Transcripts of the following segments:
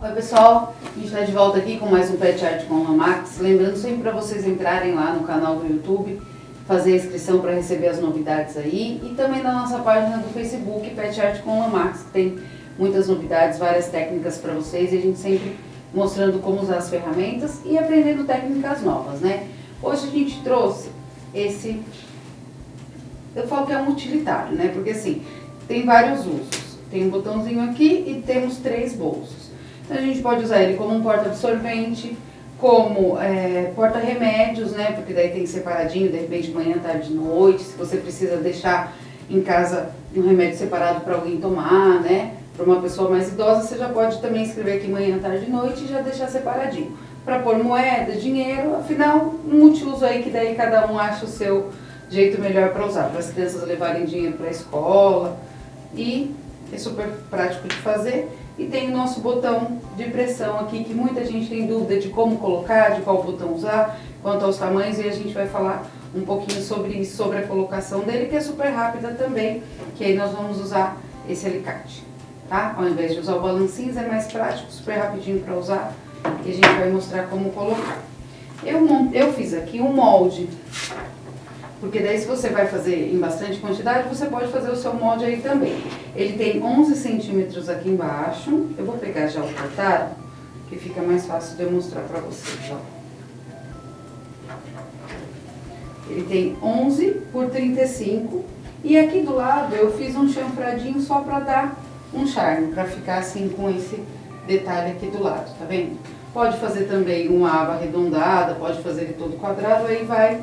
Oi pessoal, a gente está de volta aqui com mais um Pet Art com a Max. Lembrando sempre para vocês entrarem lá no canal do YouTube, fazer a inscrição para receber as novidades aí, e também na nossa página do Facebook, Pet Art com a Max, que tem muitas novidades, várias técnicas para vocês, e a gente sempre mostrando como usar as ferramentas e aprendendo técnicas novas, né? Hoje a gente trouxe esse, eu falo que é um utilitário, né? Porque assim, tem vários usos. Tem um botãozinho aqui e temos 3 bolsos. Então a gente pode usar ele como um porta-absorvente, como porta-remédios, né? Porque daí tem separadinho, de repente manhã, tarde, noite. Se você precisa deixar em casa um remédio separado para alguém tomar, né? Para uma pessoa mais idosa, você já pode também escrever aqui manhã, tarde, noite e já deixar separadinho. Para pôr moeda, dinheiro, afinal, um multiuso aí que daí cada um acha o seu jeito melhor para usar. Para as crianças levarem dinheiro para a escola, e é super prático de fazer. E tem o nosso botão de pressão aqui, que muita gente tem dúvida de como colocar, de qual botão usar, quanto aos tamanhos, e a gente vai falar um pouquinho sobre isso, sobre a colocação dele, que é super rápida também, que aí nós vamos usar esse alicate, tá? Ao invés de usar o balancinhos, é mais prático, super rapidinho para usar, e a gente vai mostrar como colocar. Eu fiz aqui um molde, porque daí se você vai fazer em bastante quantidade, você pode fazer o seu molde aí também. Ele tem 11 centímetros aqui embaixo. Eu vou pegar já o cortado, que fica mais fácil de eu mostrar pra vocês, ó. Ele tem 11 por 35. E aqui do lado eu fiz um chanfradinho só pra dar um charme, pra ficar assim com esse detalhe aqui do lado, tá vendo? Pode fazer também uma aba arredondada, pode fazer ele todo quadrado, aí vai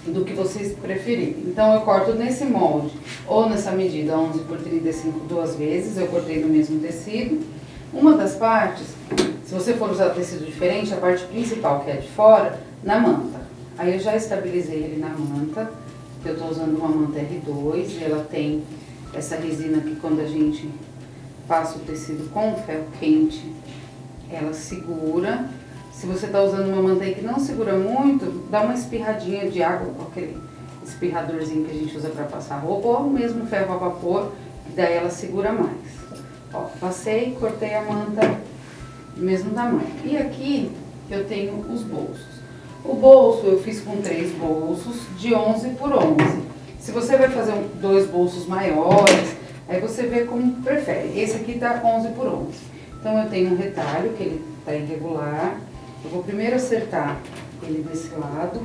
do que vocês preferirem. Então eu corto nesse molde ou nessa medida 11 por 35 duas vezes, eu cortei no mesmo tecido. Uma das partes, se você for usar tecido diferente, a parte principal, que é de fora, na manta. Aí eu já estabilizei ele na manta, que eu tô usando uma manta R2, e ela tem essa resina que quando a gente passa o tecido com ferro quente, ela segura. Se você está usando uma manteiga que não segura muito, dá uma espirradinha de água com aquele espirradorzinho que a gente usa para passar roupa, ou mesmo ferro a vapor, que daí ela segura mais. Ó, passei, cortei a manta do mesmo tamanho. E aqui eu tenho os bolsos. O bolso eu fiz com 3 bolsos de 11 por 11. Se você vai fazer 2 bolsos maiores, aí você vê como prefere. Esse aqui tá 11 por 11. Então eu tenho um retalho, que ele tá irregular. Eu vou primeiro acertar ele desse lado,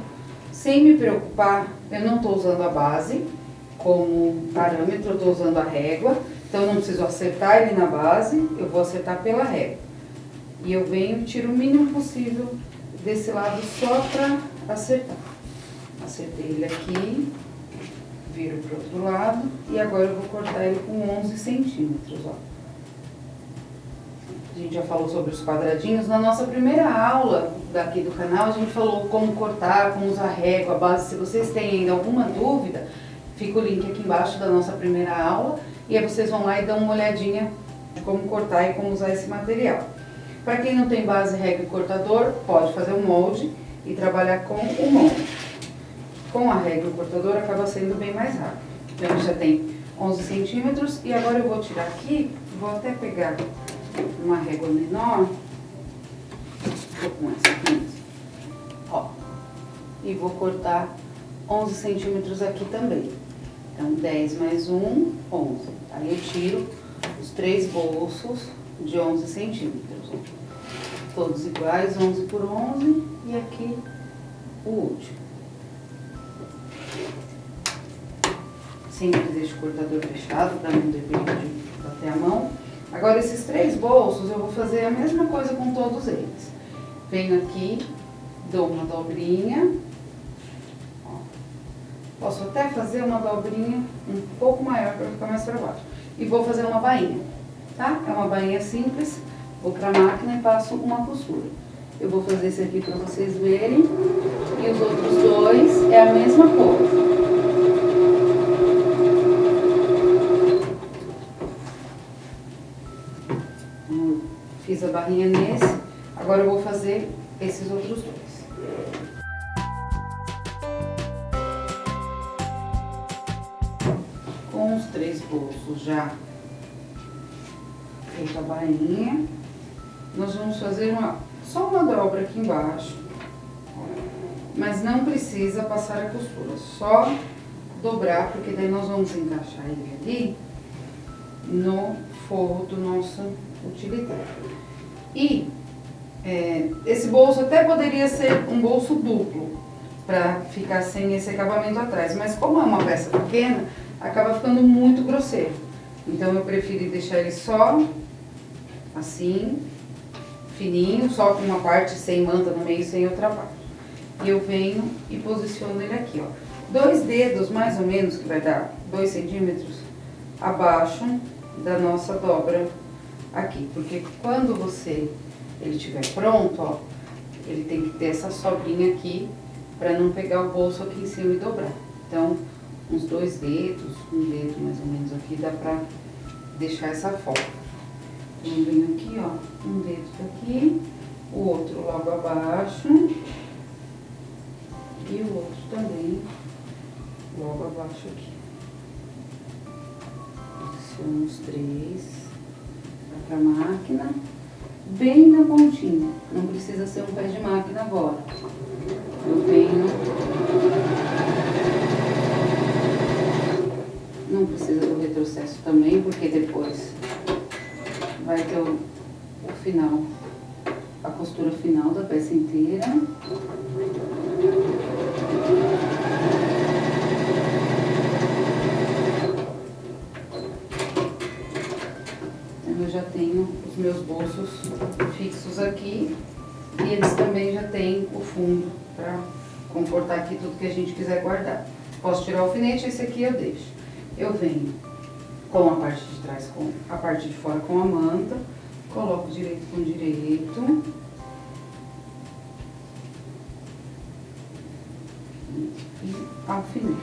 sem me preocupar, eu não estou usando a base como parâmetro, eu estou usando a régua, então eu não preciso acertar ele na base, eu vou acertar pela régua. E eu venho e tiro o mínimo possível desse lado só para acertar. Acertei ele aqui, viro para o outro lado e agora eu vou cortar ele com 11 centímetros, ó. A gente já falou sobre os quadradinhos. Na nossa primeira aula daqui do canal, a gente falou como cortar, como usar régua, base. Se vocês têm ainda alguma dúvida, fica o link aqui embaixo da nossa primeira aula. E aí vocês vão lá e dão uma olhadinha de como cortar e como usar esse material. Para quem não tem base, régua e cortador, pode fazer o molde e trabalhar com o molde. Com a régua e o cortador acaba sendo bem mais rápido. Então já tem 11 centímetros e agora eu vou tirar aqui, vou até pegar uma régua menor, vou com essa aqui mesmo, ó, e vou cortar 11 centímetros aqui também. Então 10 mais 1, 11. Aí eu tiro os 3 bolsos de 11 centímetros, ó. Todos iguais, 11 por 11, e aqui o último. Sempre deixo o cortador fechado para não ter perigo de bater a mão. Agora esses 3 bolsos eu vou fazer a mesma coisa com todos eles. Venho aqui, dou uma dobrinha. Ó. Posso até fazer uma dobrinha um pouco maior para ficar mais para baixo. E vou fazer uma bainha, tá? É uma bainha simples. Vou para a máquina e passo uma costura. Eu vou fazer esse aqui para vocês verem. E os outros 2 é a mesma coisa. Fiz a barrinha nesse, agora eu vou fazer esses outros 2. Com os 3 bolsos já feita a bainha, nós vamos fazer só uma dobra aqui embaixo, mas não precisa passar a costura, só dobrar, porque daí nós vamos encaixar ele ali no forro do nosso utilitário. E esse bolso até poderia ser um bolso duplo, para ficar sem esse acabamento atrás, mas como é uma peça pequena, acaba ficando muito grosseiro. Então eu preferi deixar ele só assim, fininho, só com uma parte sem manta no meio, sem outra parte. E eu venho e posiciono ele aqui, ó. 2 dedos, mais ou menos, que vai dar 2 centímetros abaixo da nossa dobra aqui. Porque quando ele estiver pronto, ó, ele tem que ter essa sobrinha aqui, para não pegar o bolso aqui em cima e dobrar. Então, uns 2 dedos, um dedo mais ou menos aqui, dá pra deixar essa forma. Eu venho aqui, ó, um dedo daqui, o outro logo abaixo, e o outro também logo abaixo aqui. Posiciono os 3, vai pra máquina, bem na pontinha, não precisa ser um pé de máquina agora. Eu venho, não precisa do retrocesso também, porque depois vai ter o final, a costura final da peça inteira. Então eu já tenho os meus bolsos fixos aqui, e eles também já têm o fundo para comportar aqui tudo que a gente quiser guardar. Posso tirar o alfinete, esse aqui eu deixo. Eu venho com a parte de trás, com a parte de fora com a manta, coloco direito com direito. E alfinete.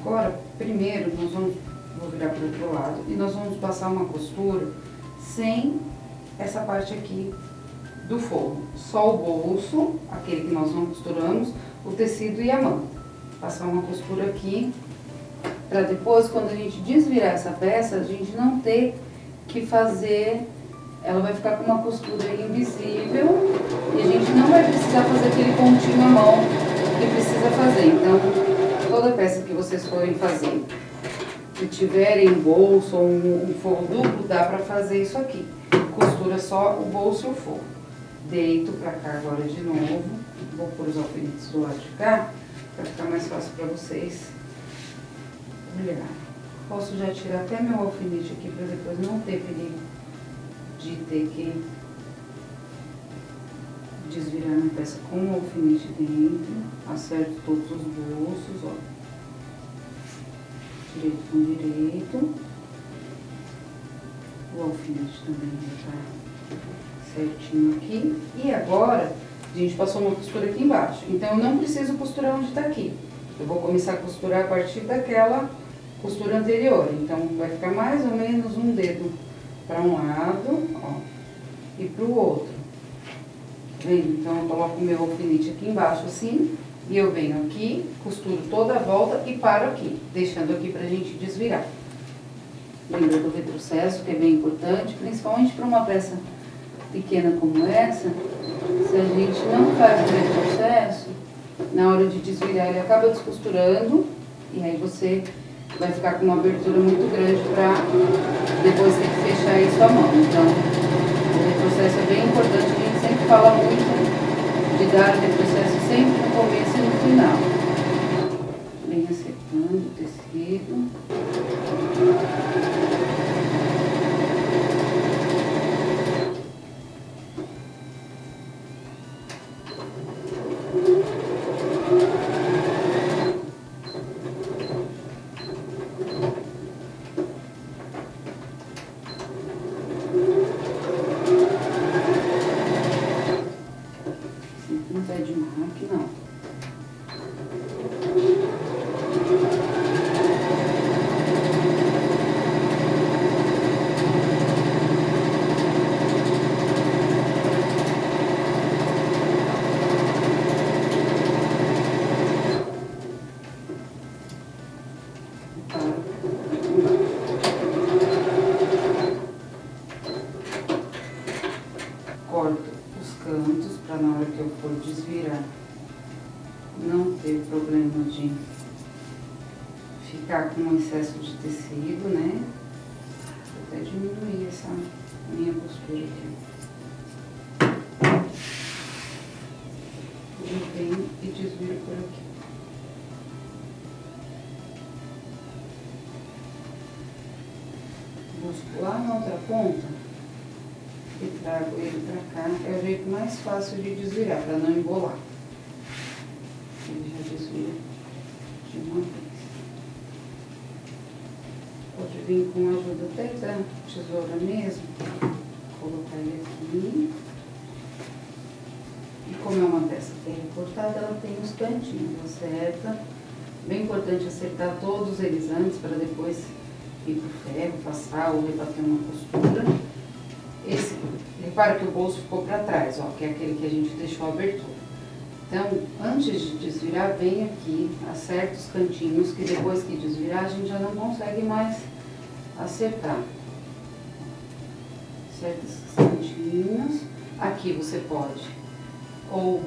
Agora, primeiro, vou virar para o outro lado e nós vamos passar uma costura sem essa parte aqui do forro. Só o bolso, aquele que nós não costuramos, o tecido e a manta. Passar uma costura aqui, para depois, quando a gente desvirar essa peça, a gente não ter que fazer, ela vai ficar com uma costura invisível e a gente não vai precisar fazer aquele pontinho à mão que precisa fazer. Então, toda peça que vocês forem fazer, se tiverem bolso ou um forro duplo, dá pra fazer isso aqui. Costura só o bolso e o forro. Deito pra cá agora de novo. Vou pôr os alfinetes do lado de cá, pra ficar mais fácil pra vocês olhar. Posso já tirar até meu alfinete aqui, pra depois não ter perigo de ter que desvirar minha peça com o alfinete dentro. Acerto todos os bolsos, ó. Direito com direito. O alfinete também vai estar certinho aqui. E agora, a gente passou uma costura aqui embaixo. Então, eu não preciso costurar onde tá aqui. Eu vou começar a costurar a partir daquela costura anterior. Então, vai ficar mais ou menos um dedo para um lado, ó, e para o outro. Vendo? Então, eu coloco o meu alfinete aqui embaixo, assim. E eu venho aqui, costuro toda a volta e paro aqui, deixando aqui pra gente desvirar. Lembra do retrocesso, que é bem importante, principalmente para uma peça pequena como essa. Se a gente não faz o retrocesso, na hora de desvirar ele acaba descosturando, e aí você vai ficar com uma abertura muito grande para depois ter que fechar isso à mão. Então, o retrocesso é bem importante, a gente sempre fala muito de dar o retrocesso sempre no começo e no final. Bem acertando o tecido. Não pé de máquina, não. corto os cantos para na hora que eu for desvirar não ter problema de ficar com excesso de tecido, né? Vou até diminuir essa minha costura aqui. Eu venho e desviro por aqui. Busco lá na outra ponta e trago ele pra cá. É o jeito mais fácil de desvirar, para não embolar. Ele já desvira de uma vez. Pode vir com a ajuda até da tesoura mesmo. Colocar ele aqui. E como é uma peça bem recortada, ela tem os cantinhos, acerta. Bem importante acertar todos eles antes, para depois ir pro ferro, passar ou rebater uma costura. Repara que o bolso ficou para trás, ó, que é aquele que a gente deixou a abertura. Então, antes de desvirar, vem aqui, acerta os cantinhos, que depois que desvirar, a gente já não consegue mais acertar. Acerta esses cantinhos. Aqui você pode ou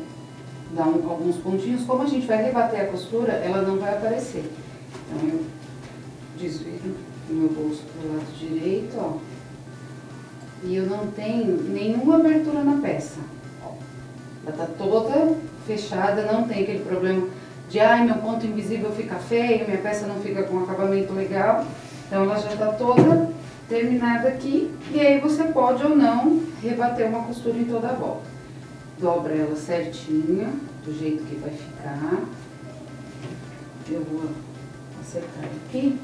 dar alguns pontinhos. Como a gente vai rebater a costura, ela não vai aparecer. Então, eu desviro o meu bolso pro lado direito, ó. E eu não tenho nenhuma abertura na peça. Ó, ela tá toda fechada, não tem aquele problema de ai, meu ponto invisível fica feio, minha peça não fica com acabamento legal. Então ela já tá toda terminada aqui, e aí você pode ou não rebater uma costura em toda a volta. Dobra ela certinha, do jeito que vai ficar. Eu vou acertar aqui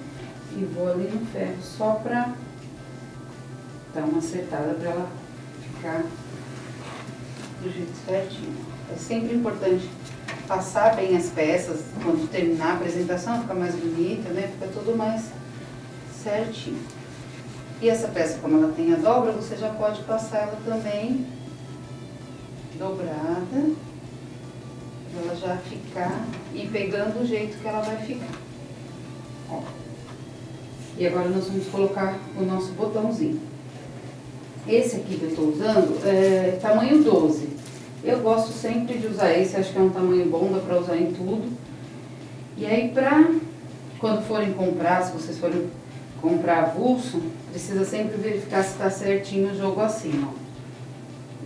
e vou ali no ferro só pra dar uma acertada para ela ficar do jeito certinho. É sempre importante passar bem as peças, quando terminar a apresentação, fica mais bonita, né? Fica tudo mais certinho. E essa peça, como ela tem a dobra, você já pode passar ela também dobrada, para ela já ficar e pegando o jeito que ela vai ficar. Ó. E agora nós vamos colocar o nosso botãozinho. Esse aqui que eu estou usando é tamanho 12. Eu gosto sempre de usar esse, acho que é um tamanho bom, dá para usar em tudo. E aí, quando forem comprar, se vocês forem comprar avulso, precisa sempre verificar se está certinho o jogo assim, ó.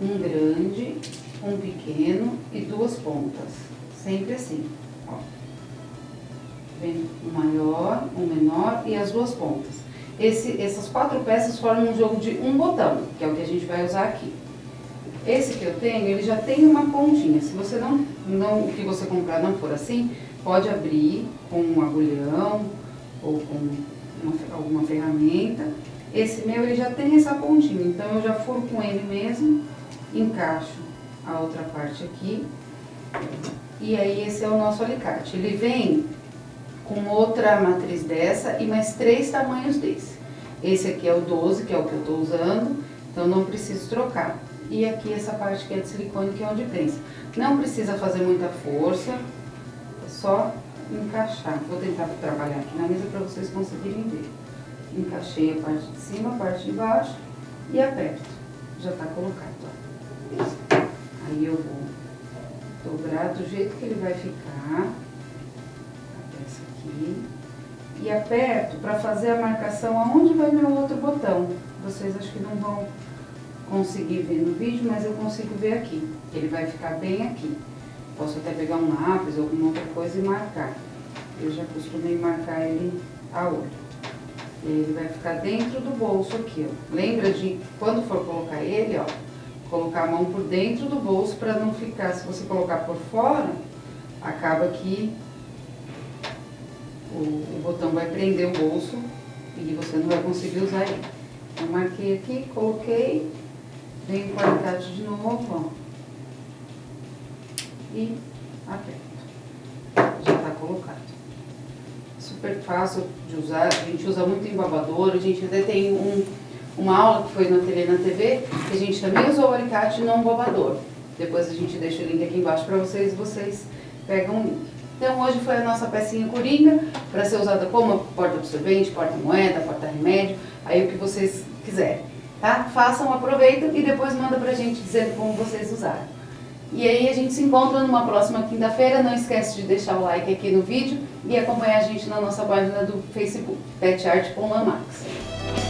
Um grande, um pequeno e duas pontas. Sempre assim, ó. Vem um maior, um menor e as duas pontas. Essas 4 peças formam um jogo de um botão, que é o que a gente vai usar aqui. Esse que eu tenho, ele já tem uma pontinha. Se você o que você comprar não for assim, pode abrir com um agulhão ou com alguma ferramenta. Esse meu, ele já tem essa pontinha, então eu já furo com ele mesmo, encaixo a outra parte aqui. E aí esse é o nosso alicate. Ele vem com outra matriz dessa e mais 3 tamanhos desse. Esse aqui é o 12, que é o que eu estou usando, então não preciso trocar. E aqui essa parte que é de silicone, que é onde prensa. Não precisa fazer muita força, é só encaixar. Vou tentar trabalhar aqui na mesa para vocês conseguirem ver. Encaixei a parte de cima, a parte de baixo e aperto. Já está colocado, ó. Aí eu vou dobrar do jeito que ele vai ficar. Aqui, e aperto para fazer a marcação aonde vai meu outro botão. Vocês acho que não vão conseguir ver no vídeo, mas eu consigo ver aqui. Ele vai ficar bem aqui. Posso até pegar um lápis ou alguma outra coisa e marcar. Eu já costumei marcar ele a olho. E ele vai ficar dentro do bolso aqui, ó. Lembra de quando for colocar ele, ó, colocar a mão por dentro do bolso para não ficar, se você colocar por fora, acaba que o botão vai prender o bolso e você não vai conseguir usar ele. Eu marquei aqui, coloquei, venho com o alicate de novo, ó, e aperto. Já está colocado. Super fácil de usar, a gente usa muito em babador, a gente até tem uma aula que foi no ateliê na TV, que a gente também usou o alicate não babador. Depois a gente deixa o link aqui embaixo para vocês pegam o link. Então hoje foi a nossa pecinha coringa, para ser usada como porta-absorvente, porta-moeda, porta-remédio, aí o que vocês quiserem. tá? Façam, aproveitam e depois manda pra gente dizendo como vocês usaram. E aí a gente se encontra numa próxima quinta-feira. Não esquece de deixar o like aqui no vídeo e acompanhar a gente na nossa página do Facebook, Pet Art com Lamax.